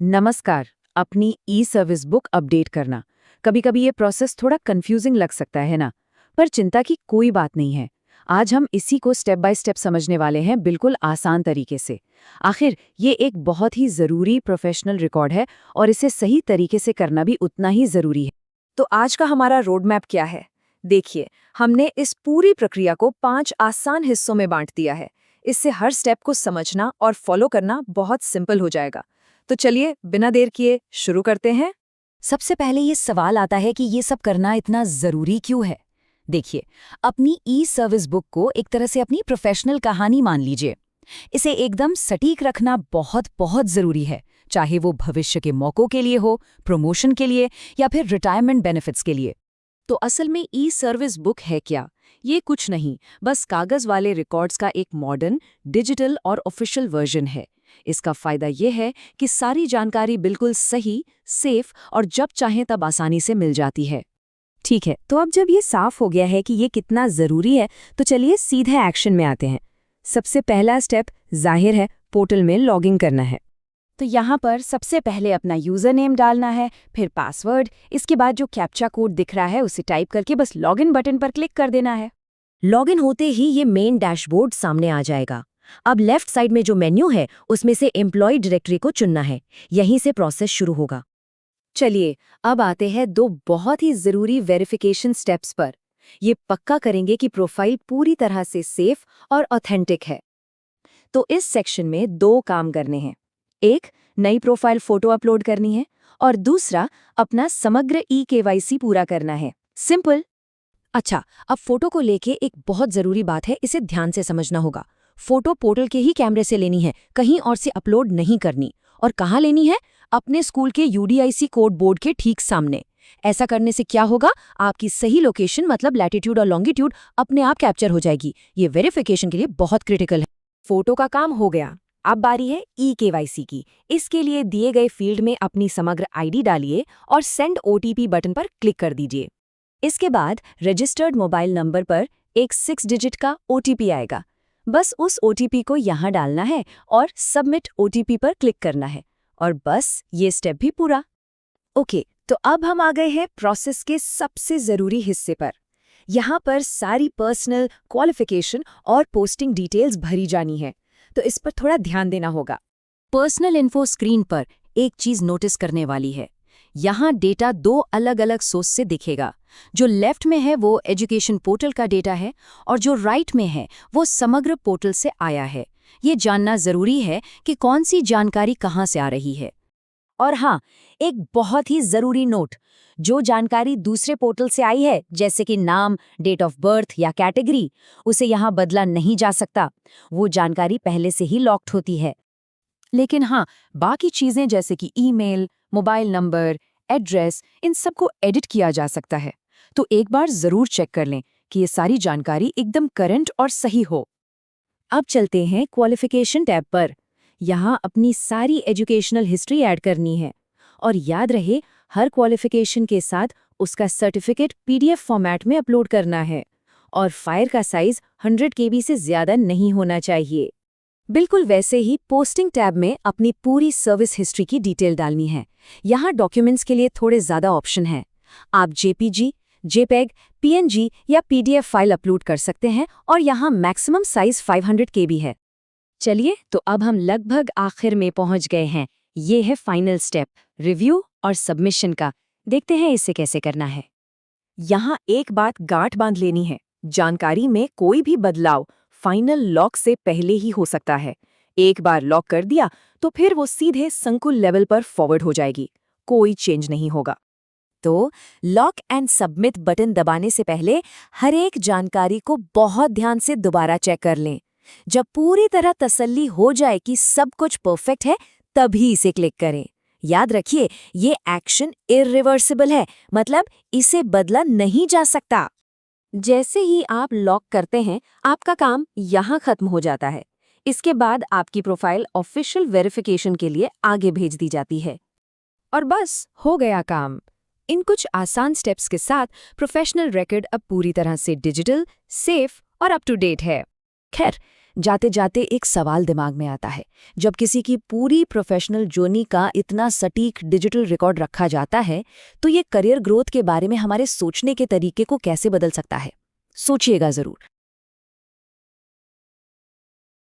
नमस्कार। अपनी ई service book update करना, कभी कभी ये प्रोसेस थोड़ा कंफ्यूजिंग लग सकता है ना, पर चिंता की कोई बात नहीं है। आज हम इसी को स्टेप बाय स्टेप समझने वाले हैं, बिल्कुल आसान तरीके से। आखिर ये एक बहुत ही ज़रूरी प्रोफेशनल रिकॉर्ड है और इसे सही तरीके से करना भी उतना ही ज़रूरी है। तो आज का हमारा रोड मैप क्या है? देखिए, हमने इस पूरी प्रक्रिया को 5 आसान हिस्सों में बांट दिया है। इससे हर स्टेप को समझना और फॉलो करना बहुत सिंपल हो जाएगा। तो चलिए, बिना देर किए शुरू करते हैं। सबसे पहले ये सवाल आता है कि ये सब करना इतना ज़रूरी क्यों है। देखिए, अपनी ई सर्विस बुक को एक तरह से अपनी प्रोफेशनल कहानी मान लीजिए। इसे एकदम सटीक रखना बहुत बहुत ज़रूरी है, चाहे वो भविष्य के मौक़ों के लिए हो, प्रमोशन के लिए या फिर रिटायरमेंट बेनिफिट्स के लिए। तो असल में ई सर्विस बुक है क्या? ये कुछ नहीं, बस कागज़ वाले रिकॉर्ड्स का एक मॉडर्न, डिजिटल और ऑफिशियल वर्जन है। इसका फायदा ये है कि सारी जानकारी बिल्कुल सही, सेफ और जब चाहें तब आसानी से मिल जाती है। ठीक है, तो अब जब ये साफ हो गया है कि ये कितना ज़रूरी है, तो चलिए सीधे एक्शन में आते हैं। सबसे पहला स्टेप जाहिर है, पोर्टल में लॉगिन करना है। तो यहाँ पर सबसे पहले अपना यूज़र नेम डालना है, फिर पासवर्ड, इसके बाद जो कैप्चा कोड दिख रहा है उसे टाइप करके बस लॉगिन बटन पर क्लिक कर देना है। लॉगिन होते ही ये मेन डैशबोर्ड सामने आ जाएगा। अब लेफ्ट साइड में जो मेन्यू है उसमें से एम्प्लॉय डायरेक्टरी को चुनना है। यहीं से प्रोसेस शुरू होगा। चलिए, अब आते हैं दो बहुत ही ज़रूरी वेरिफिकेशन स्टेप्स पर। ये पक्का करेंगे कि प्रोफाइल पूरी तरह से सेफ और ऑथेंटिक है। तो इस सेक्शन में दो काम करने हैं। एक, नई प्रोफाइल फोटो अपलोड करनी है और दूसरा, अपना समग्र ई-केवाईसी पूरा करना है। सिंपल। अच्छा, अब फोटो को लेके एक बहुत जरूरी बात है, इसे ध्यान से समझना होगा। फोटो पोर्टल के ही कैमरे से लेनी है, कहीं और से अपलोड नहीं करनी। और कहाँ लेनी है? अपने स्कूल के यूडीआईसी कोड बोर्ड के ठीक सामने। ऐसा करने से क्या होगा, आपकी सही लोकेशन मतलब लैटिट्यूड और लॉन्गिट्यूड अपने आप कैप्चर हो जाएगी। ये वेरिफिकेशन के लिए बहुत क्रिटिकल है। फोटो का काम हो गया, अब बारी है ई-केवाईसी की। इसके लिए दिए गए फील्ड में अपनी समग्र आईडी डालिए और सेंड ओटीपी बटन पर क्लिक कर दीजिए। इसके बाद रजिस्टर्ड मोबाइल नंबर पर एक 6 डिजिट का ओटीपी आएगा। बस उस ओटीपी को यहाँ डालना है और सबमिट ओटीपी पर क्लिक करना है, और बस ये स्टेप भी पूरा। ओके, तो अब हम आ गए हैं प्रोसेस के सबसे ज़रूरी हिस्से पर। यहाँ पर सारी पर्सनल, क्वालिफिकेशन और पोस्टिंग डिटेल्स भरी जानी है, तो इस पर थोड़ा ध्यान देना होगा। पर्सनल इन्फो स्क्रीन पर एक चीज़ नोटिस करने वाली है। यहाँ डेटा दो अलग अलग सोर्स से दिखेगा। जो लेफ्ट में है वो एजुकेशन पोर्टल का डेटा है और जो राइट में है वो समग्र पोर्टल से आया है। ये जानना ज़रूरी है कि कौन सी जानकारी कहाँ से आ रही है। और हाँ, एक बहुत ही जरूरी नोट, जो जानकारी दूसरे पोर्टल से आई है, जैसे कि नाम, डेट ऑफ बर्थ या कैटेगरी, उसे यहाँ बदला नहीं जा सकता। वो जानकारी पहले से ही लॉक्ड होती है। लेकिन हाँ, बाकी चीज़ें जैसे कि ईमेल, मोबाइल नंबर, एड्रेस, इन सबको एडिट किया जा सकता है। तो एक बार ज़रूर चेक कर लें कि ये सारी जानकारी एकदम करंट और सही हो। अब चलते हैं क्वालिफिकेशन टैब पर। यहाँ अपनी सारी एजुकेशनल हिस्ट्री ऐड करनी है। और याद रहे, हर क्वालिफिकेशन के साथ उसका सर्टिफिकेट पीडीएफ फॉर्मेट में अपलोड करना है। और फाइल का साइज 100 KB से ज़्यादा नहीं होना चाहिए। बिल्कुल वैसे ही पोस्टिंग टैब में अपनी पूरी सर्विस हिस्ट्री की डिटेल डालनी है। यहाँ डॉक्यूमेंट्स के लिए थोड़े ज़्यादा ऑप्शन हैं। आप जेपीजी, जेपेग, पीएनजी या पीडीएफ फाइल अपलोड कर सकते हैं और यहाँ मैक्सिमम साइज 500 KB है। चलिए, तो अब हम लगभग आखिर में पहुंच गए हैं। ये है फाइनल स्टेप, रिव्यू और सबमिशन का। देखते हैं इसे कैसे करना है। यहाँ एक बात गांठ बांध लेनी है, जानकारी में कोई भी बदलाव फाइनल लॉक से पहले ही हो सकता है। एक बार लॉक कर दिया तो फिर वो सीधे संकुल लेवल पर फॉरवर्ड हो जाएगी, कोई चेंज नहीं होगा। तो लॉक एंड सबमिट बटन दबाने से पहले हर एक जानकारी को बहुत ध्यान से दोबारा चेक कर लें। जब पूरी तरह तसल्ली हो जाए कि सब कुछ परफेक्ट है, तभी इसे क्लिक करें। याद रखिए, ये एक्शन इरिवर्सिबल है, मतलब इसे बदला नहीं जा सकता। जैसे ही आप लॉक करते हैं, आपका काम यहाँ खत्म हो जाता है। इसके बाद आपकी प्रोफाइल ऑफिशियल वेरिफिकेशन के लिए आगे भेज दी जाती है। और बस हो गया काम। इन कुछ आसान स्टेप्स के साथ प्रोफेशनल रिकॉर्ड अब पूरी तरह से डिजिटल, सेफ और अप टू डेट है। खैर, जाते जाते एक सवाल दिमाग में आता है, जब किसी की पूरी प्रोफेशनल जर्नी का इतना सटीक डिजिटल रिकॉर्ड रखा जाता है, तो ये करियर ग्रोथ के बारे में हमारे सोचने के तरीके को कैसे बदल सकता है? सोचिएगा ज़रूर।